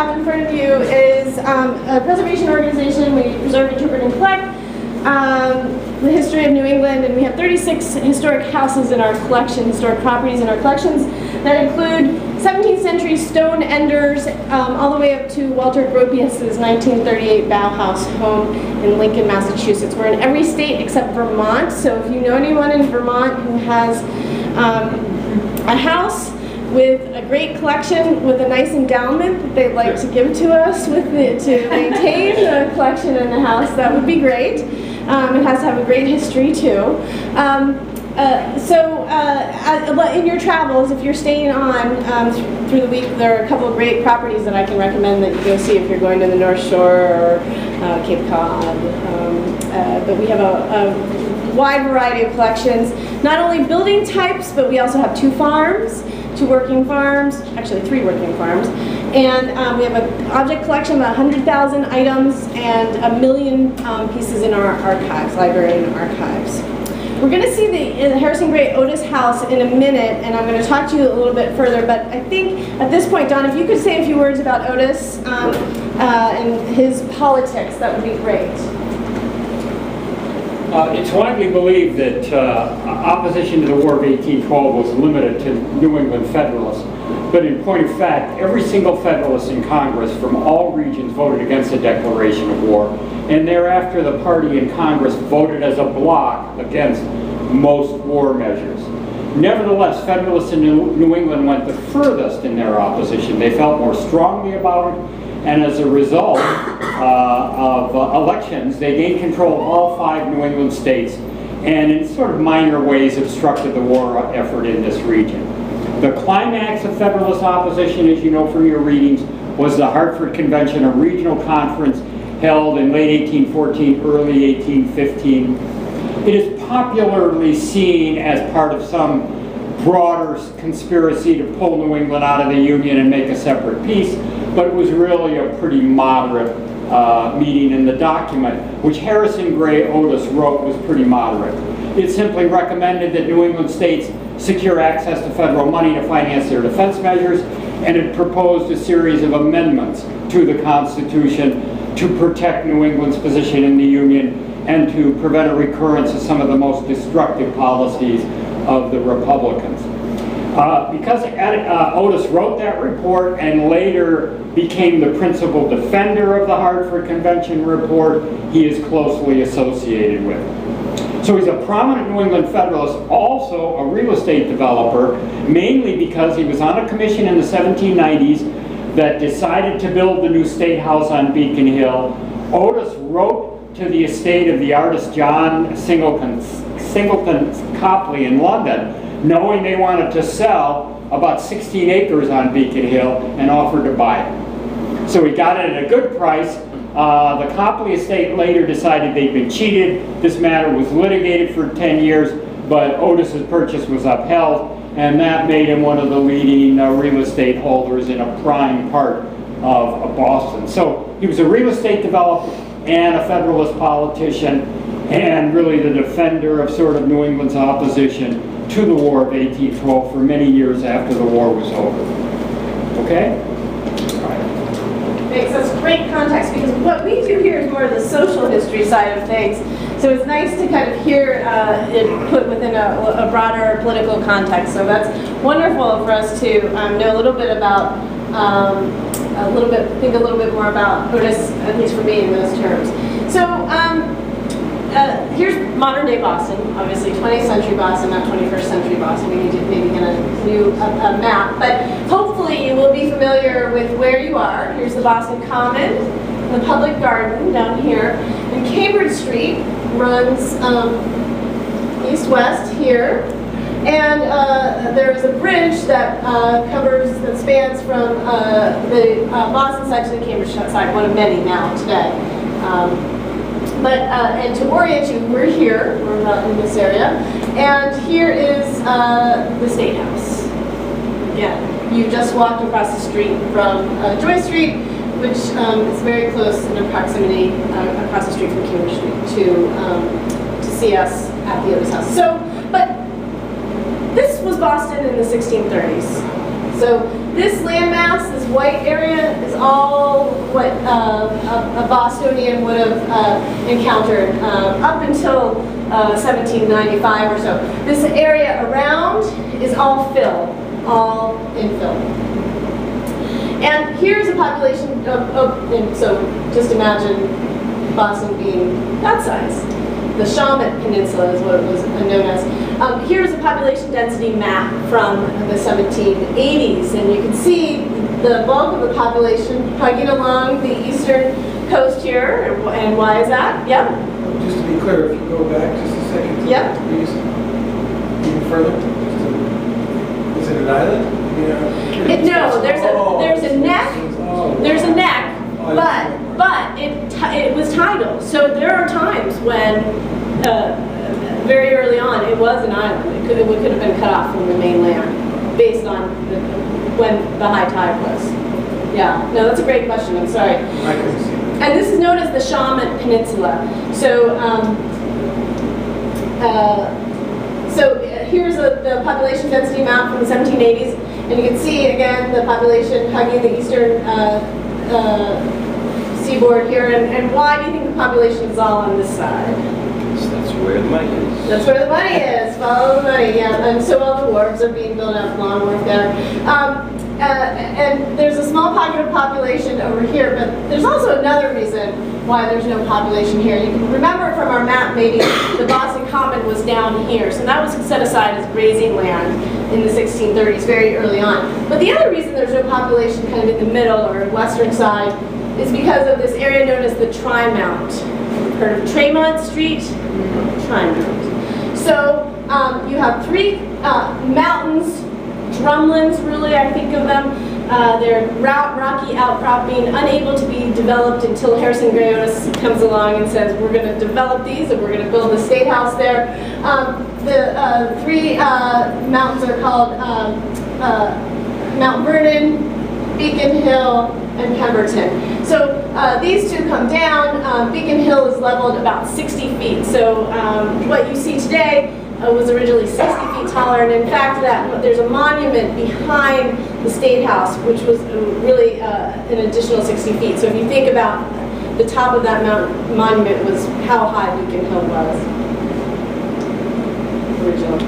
have in front of you is a preservation organization. We preserve, interpret, and collect the history of New England, and we have 36 historic houses in our collection, historic properties in our collections that include 17th century stone enders all the way up to Walter Gropius's 1938 Bauhaus home in Lincoln, Massachusetts. We're in every state except Vermont, so if you know anyone in Vermont who has a house with a great collection with a nice endowment that they'd like to give to us to maintain the collection in the house, that would be great. It has to have a great history too. In your travels, if you're staying on through the week, there are a couple of great properties that I can recommend that you go see if you're going to the North Shore or Cape Cod. But we have a wide variety of collections, not only building types, but we also have 2 farms, 2 working farms, actually 3 working farms. And we have an object collection of 100,000 items and 1 million pieces in our archives, library and archives. We're going to see the Harrison Gray Otis house in a minute, and I'm going to talk to you a little bit further, but I think at this point, Don, if you could say a few words about Otis and his politics, that would be great. It's widely believed that opposition to the War of 1812 was limited to New England Federalists. But in point of fact, every single Federalist in Congress from all regions voted against the declaration of war. And thereafter, the party in Congress voted as a bloc against most war measures. Nevertheless, Federalists in New England went the furthest in their opposition. They felt more strongly about it. And as a result of elections, they gained control of all 5 New England states and in sort of minor ways obstructed the war effort in this region. The climax of Federalist opposition, as you know from your readings, was the Hartford Convention, a regional conference held in late 1814, early 1815. It is popularly seen as part of some broader conspiracy to pull New England out of the Union and make a separate peace, but it was really a pretty moderate meeting, and the document, which Harrison Gray Otis wrote, was pretty moderate. It simply recommended that New England states secure access to federal money to finance their defense measures, and it proposed a series of amendments to the Constitution to protect New England's position in the Union and to prevent a recurrence of some of the most destructive policies of the Republicans. Because Otis wrote that report and later became the principal defender of the Hartford Convention report, he is closely associated with it. So he's a prominent New England Federalist, also a real estate developer, mainly because he was on a commission in the 1790s that decided to build the new State House on Beacon Hill. Otis wrote to the estate of the artist John Singleton Copley in London, knowing they wanted to sell about 16 acres on Beacon Hill, and offered to buy it. So he got it at a good price. The Copley estate later decided they'd been cheated. This matter was litigated for 10 years, but Otis's purchase was upheld, and that made him one of the leading real estate holders in a prime part of Boston. So he was a real estate developer and a Federalist politician, and really the defender of sort of New England's opposition to the War of 1812 for many years after the war was over. Okay? Thanks. That's great context, because what we do here is more of the social history side of things. So it's nice to kind of hear it put within a broader political context. So that's wonderful for us to know a little bit about, think a little bit more about Otis, at least for me, in those terms. So here's modern day Boston, obviously 20th century Boston, not 21st century Boston. We need to maybe get a new map, but hopefully you will be familiar with where you are. Here's the Boston Common, the public garden down here, and Cambridge Street runs east-west here, and there's a bridge that that spans from the Boston side to the Cambridge side, one of many now today. And to orient you, we're here, we're about in this area, and here is the State House. Again, you just walked across the street from Joy Street, which is very close in proximity across the street from Cambridge Street to see us at the Otis House. So, but this was Boston in the 1630s. So this landmass, this white area, is all what a Bostonian would have encountered up until 1795 or so. This area around is all fill, all infill. And here's a population and so just imagine Boston being that size. The Shawmut Peninsula is what it was known as. Here's a population density map from the 1780s, and you can see the bulk of the population hugging along the eastern coast here. And why is that? Yep. Just to be clear, if you go back just a second, yep. Please, even further. Is it an island? Yeah. No, there's a neck. There's a neck, but it was tidal. So there are times when very early on it was an island. It could have been cut off from the mainland based on when the high tide was. Yeah, no, that's a great question. I'm sorry. I couldn't see it. And this is known as the Shawmut Peninsula. So, here's the population density map from the 1780s, and you can see again the population hugging the eastern seaboard here. And why do you think the population is all on this side? That's where the money is. That's where the money is. Follow the money, yeah. And so all the wharves are being built up, Long Wharf there. And there's a small pocket of population over here, but there's also another reason why there's no population here. You can remember from our map maybe the Boston Common was down here, so that was set aside as grazing land in the 1630s, very early on. But the other reason there's no population kind of in the middle or western side is because of this area known as the Tri-Mount. Heard of Tremont Street? Tri-Mount. So you have three mountains, drumlins really, I think of them. They're rocky outcropping, unable to be developed until Harrison Gray Otis comes along and says, we're going to develop these and we're going to build a state house there. The three mountains are called Mount Vernon, Beacon Hill, and Pemberton. So these two come down. Beacon Hill is leveled about 60 feet. So what you see today was originally 60 feet taller, and in fact there's a monument behind the State House which was really an additional 60 feet. So if you think about the top of that monument was how high Beacon Hill was originally.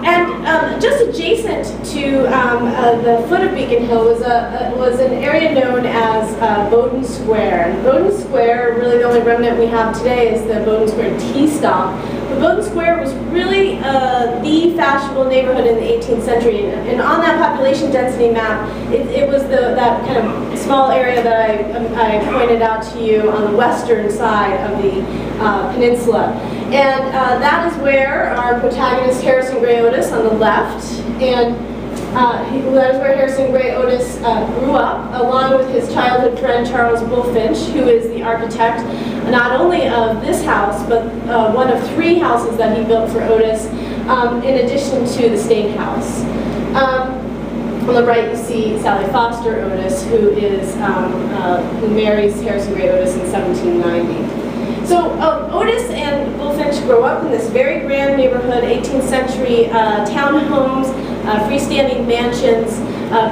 And just adjacent to the foot of Beacon Hill was an area known as Bowdoin Square. And Bowdoin Square, really the only remnant we have today is the Bowdoin Square T-stop. But Bowdoin Square was really the fashionable neighborhood in the 18th century. And on that population density map, it was that kind of small area that I pointed out to you on the western side of the peninsula. And that is where our protagonist Harrison Gray Otis on the left, and that is where Harrison Gray Otis grew up, along with his childhood friend Charles Bulfinch, who is the architect not only of this house, but one of three houses that he built for Otis, in addition to the State House. On the right, you see Sally Foster Otis, who marries Harrison Gray Otis in 1790. So Otis and Bulfinch grow up in this very grand neighborhood, 18th century townhomes, freestanding mansions,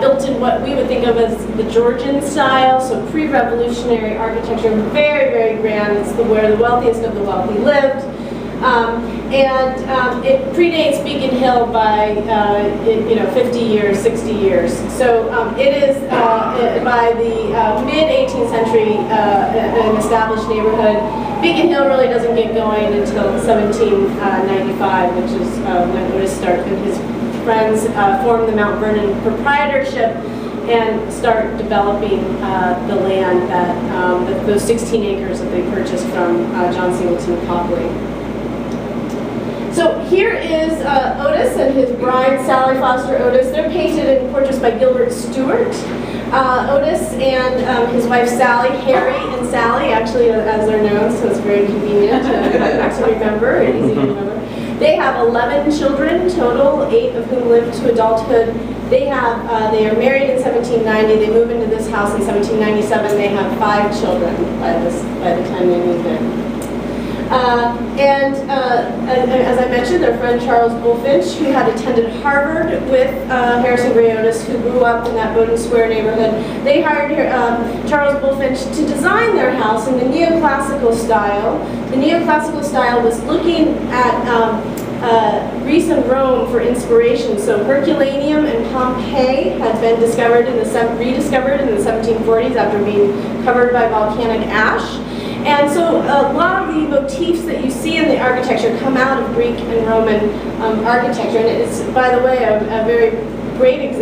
built in what we would think of as the Georgian style, so pre-revolutionary architecture, very, very grand. It's where the wealthiest of the wealthy lived. It predates Beacon Hill by 50 years, 60 years. So it is by the mid-18th century an established neighborhood. Beacon Hill really doesn't get going until 1795, which is when Otis started. His friends formed the Mount Vernon proprietorship and start developing the land that those 16 acres that they purchased from John Singleton Copley. So here is Otis and his bride, Sally Foster Otis. They're painted in portraits by Gilbert Stuart. Otis and his wife Sally, Harry and Sally, actually as they're known, so it's very convenient to remember, and easy to remember. They have 11 children total, 8 of whom live to adulthood. They are married in 1790. They move into this house in 1797. They have 5 children by the time they move in. As I mentioned, their friend Charles Bulfinch, who had attended Harvard with Harrison Gray Otis, who grew up in that Bowdoin Square neighborhood, they hired Charles Bulfinch to design their house in the neoclassical style. The neoclassical style was looking at Greece and Rome for inspiration. So Herculaneum and Pompeii had been rediscovered in the 1740s after being covered by volcanic ash. And so a lot of the motifs that you see in the architecture come out of Greek and Roman architecture. And it's, by the way, a very great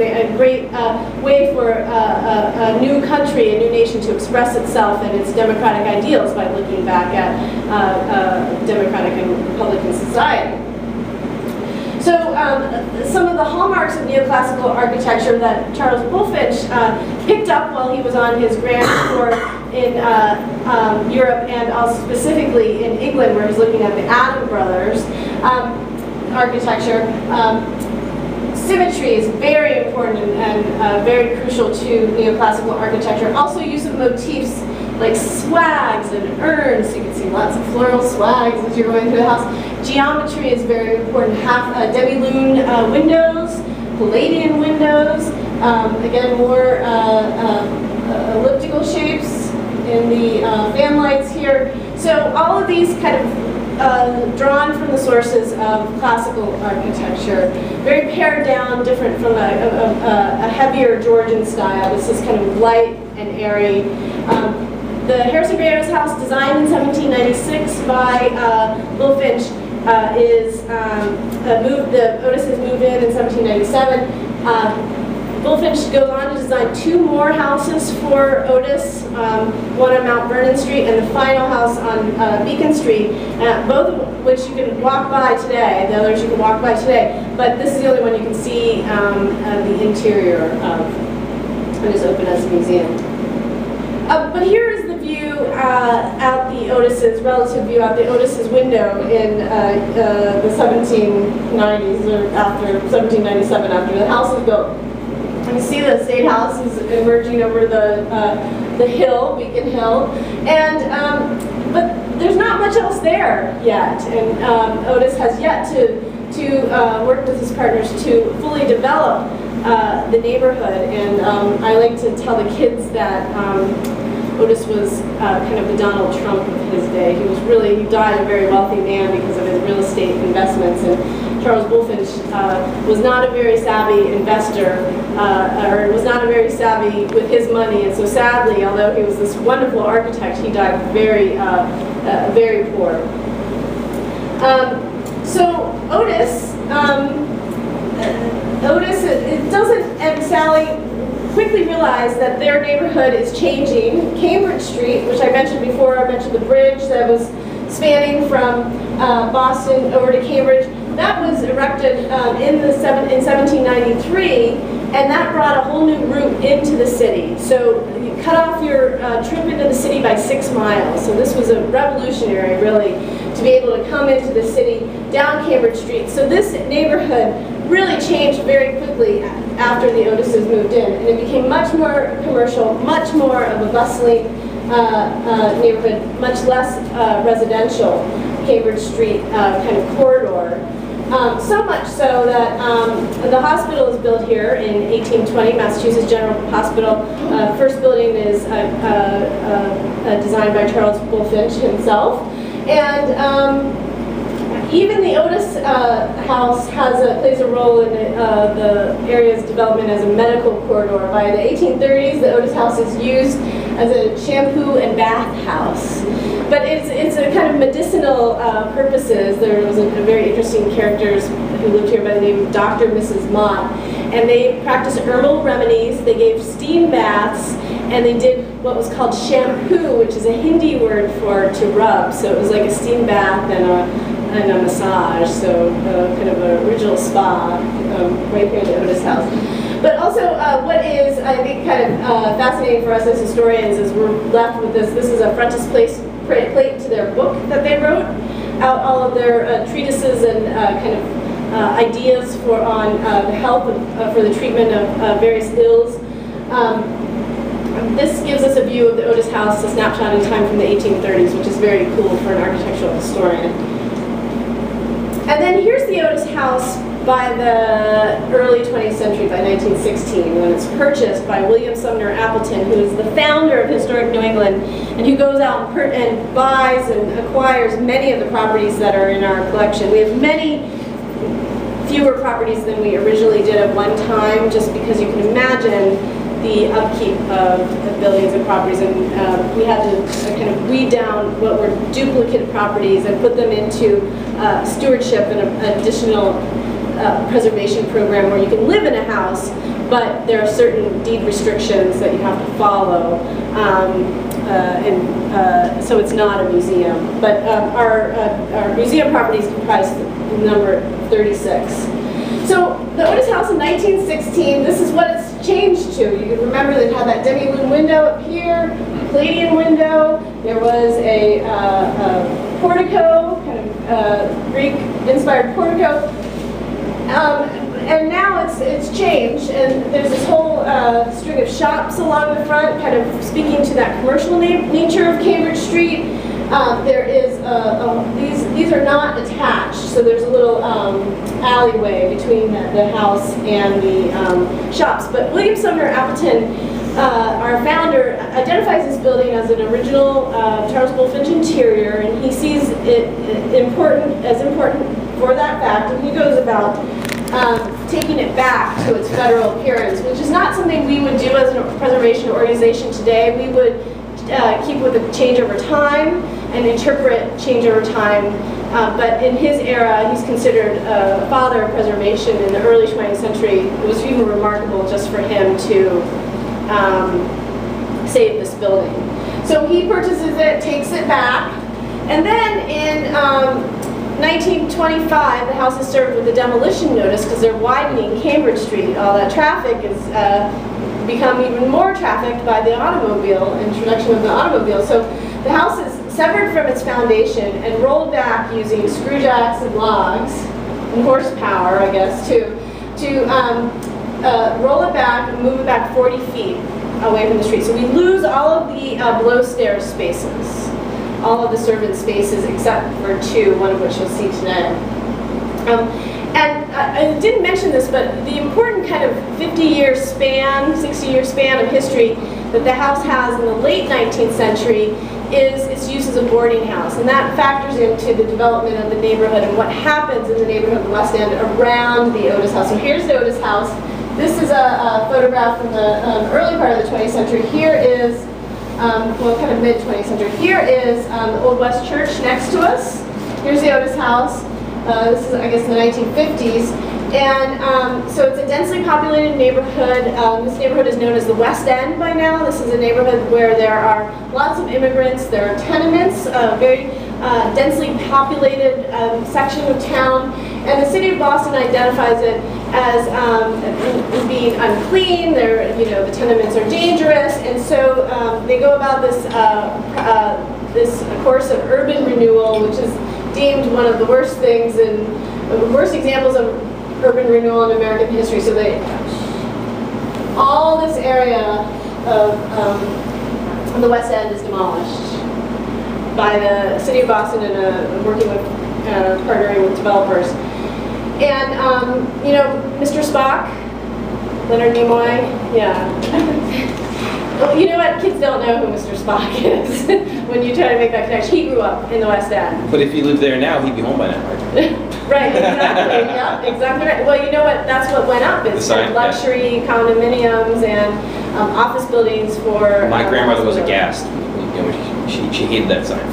way for a new country, a new nation to express itself and its democratic ideals by looking back at democratic and republican society. So some of the hallmarks of neoclassical architecture that Charles Bulfinch picked up while he was on his grand tour in Europe and also specifically in England, where he's looking at the Adam brothers architecture. Symmetry is very important and very crucial to neoclassical architecture. Also use of motifs like swags and urns. You can see lots of floral swags as you're going through the house. Geometry is very important. Demi-lune windows, Palladian windows. Again, more elliptical shapes in the fan lights here. So all of these kind of drawn from the sources of classical architecture, very pared down, different from a heavier Georgian style. This is kind of light and airy. The Harrison Gray Otis house, designed in 1796 by Bulfinch, the Otises moved in 1797. Bulfinch goes on to design 2 more houses for Otis, one on Mount Vernon Street and the final house on Beacon Street, both of which you can walk by today. The others you can walk by today, but this is the only one you can see the interior of. It is open as a museum. But here is the view out the Otis's, relative view out the Otis's window in the 1790s, or after 1797, after the house was built. You can see the State House is emerging over the hill, Beacon Hill, and but there's not much else there yet, and Otis has yet to work with his partners to fully develop the neighborhood. And I like to tell the kids that Otis was kind of the Donald Trump of his day. He died a very wealthy man because of his real estate investments, and Charles Bulfinch was not a very savvy investor, or was not a very savvy with his money, and so sadly, although he was this wonderful architect, he died very, very poor. So Otis, and Sally quickly realized that their neighborhood is changing. Cambridge Street, which I mentioned before, I mentioned the bridge that was spanning from Boston over to Cambridge. That was erected in 1793, and that brought a whole new route into the city. So you cut off your trip into the city by 6 miles. So this was a revolutionary, really, to be able to come into the city down Cambridge Street. So this neighborhood really changed very quickly after the Otises moved in, and it became much more commercial, much more of a bustling neighborhood, much less residential Cambridge Street kind of corridor. So much so that the hospital was built here in 1820, Massachusetts General Hospital. First building is designed by Charles Bulfinch himself. And even the Otis house plays a role in the area's development as a medical corridor. By the 1830s, the Otis house is used as a shampoo and bath house. But it's a kind of medicinal purposes. There was a very interesting characters who lived here by the name of Dr. and Mrs. Mott. And they practiced herbal remedies, they gave steam baths, and they did what was called shampoo, which is a Hindi word for to rub. So it was like a steam bath and a massage, so kind of an original spa right here at the Otis house. But also what is, I think, kind of fascinating for us as historians is we're left with this. This is a frontispiece plate to their book that they wrote, out all of their treatises and kind of ideas on the health for the treatment of various ills. this gives us a view of the Otis House, a snapshot in time from the 1830s, which is very cool for an architectural historian. And then here's the Otis House by the early 20th century, by 1916, when it's purchased by William Sumner Appleton, who is the founder of Historic New England, and who goes out and buys and acquires many of the properties that are in our collection. We have many fewer properties than we originally did at one time, just because you can imagine the upkeep of billions of properties, and we had to kind of weed down what were duplicate properties and put them into stewardship and an additional preservation program where you can live in a house, but there are certain deed restrictions that you have to follow, so it's not a museum. But our museum properties comprise the number 36. So the Otis House in 1916, this is what it's changed to. You can remember that it had that demi-lune window up here, Palladian window. There was a portico, kind of Greek-inspired portico. And now it's changed, and there's this whole string of shops along the front, kind of speaking to that commercial nature of Cambridge Street. There is these are not attached, so there's a little alleyway between the house and the shops. But William Sumner Appleton, our founder, identifies this building as an original Charles Bulfinch interior, and he sees it as important for that fact, and he goes about taking it back to its federal appearance, which is not something we would do as a preservation organization today. We would keep with the change over time and interpret change over time. But in his era, he's considered a father of preservation in the early 20th century. It was even remarkable just for him to save this building. So he purchases it, takes it back, and then in 1925, the house is served with a demolition notice because they're widening Cambridge Street. All that traffic has become even more trafficked by the automobile, introduction of the automobile. So the house is severed from its foundation and rolled back using screw jacks and logs, and horsepower, I guess, to roll it back and move it back 40 feet away from the street. So we lose all of the below stairs spaces, all of the servant spaces except for two, one of which you'll see today. And I didn't mention this, but the important kind of 50-year span, 60-year span of history that the house has in the late 19th century is its use as a boarding house. And that factors into the development of the neighborhood and what happens in the neighborhood of the West End around the Otis House. So here's the Otis House. This is a photograph from the early part of the 20th century. Here is well, kind of mid-20th century. Here is the Old West Church next to us. Here's the Otis House. This is, I guess, in the 1950s. And so it's a densely populated neighborhood. This neighborhood is known as the West End by now. This is a neighborhood where there are lots of immigrants. There are tenements, very densely populated section of town. And the city of Boston identifies it as being unclean. The tenements are dangerous, and so they go about this course of urban renewal, which is deemed one of the worst things and the worst examples of urban renewal in American history. So all this area of the West End is demolished by the city of Boston and working with partnering with developers. And Mr. Spock, Leonard Nimoy, yeah. Well, you know what? Kids don't know who Mr. Spock is when you try to make that connection. He grew up in the West End. But if he lived there now, he'd be home by now, right? Right, exactly. Yeah, exactly right. Well, you know what? That's what went up. It's luxury condominiums and office buildings for. My grandmother was aghast. She hated that sign.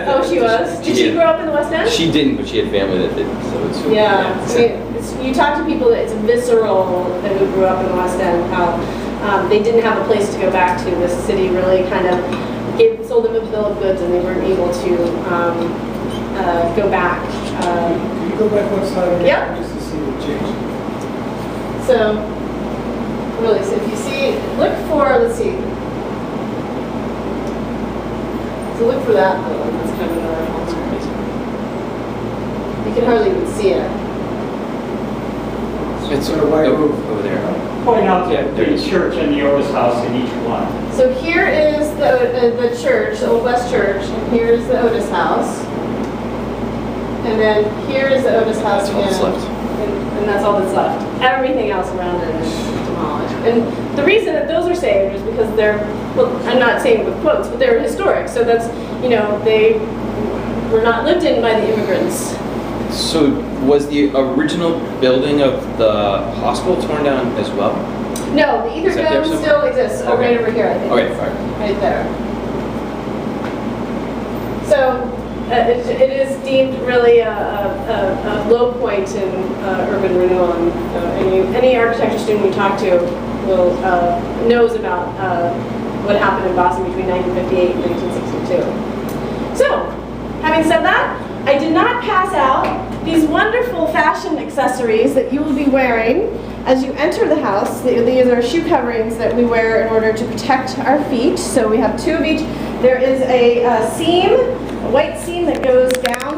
Oh, she was? Did she grow up in the West End? She didn't, but she had family that did. So it's, yeah. I mean, you talk to people that it's visceral that who grew up in the West End, how they didn't have a place to go back to. The city really kind of sold them a bill of goods, and they weren't able to go back. Can you go back one slide Yep. just to see the change? So, really, so if you see, look for, let's see. So look for that. Oh, that's kind of another one. You can hardly even see it. It's sort of white roof over there. Point out the church and the Otis House in each one. So here is the church, the Old West Church, and here's the Otis House. And then here is the Otis House That's all that's again. left. And that's all that's left. Everything else around it is demolished. And the reason that those are saved is because they're, well, I'm not saying with quotes, but they're historic. So that's, you know, they were not lived in by the immigrants. So was the original building of the hospital torn down as well? No, the Ether Is that there Dome somewhere? still exists. Oh, Okay. right over here, I think. Okay, fine. Right there. So it is deemed really a low point in urban renewal, and any architecture student we talk to will knows about what happened in Boston between 1958 and 1962. So, having said that, I did not pass out these wonderful fashion accessories that you will be wearing as you enter the house. These are shoe coverings that we wear in order to protect our feet. So we have two of each. There is a seam, a white seam that goes down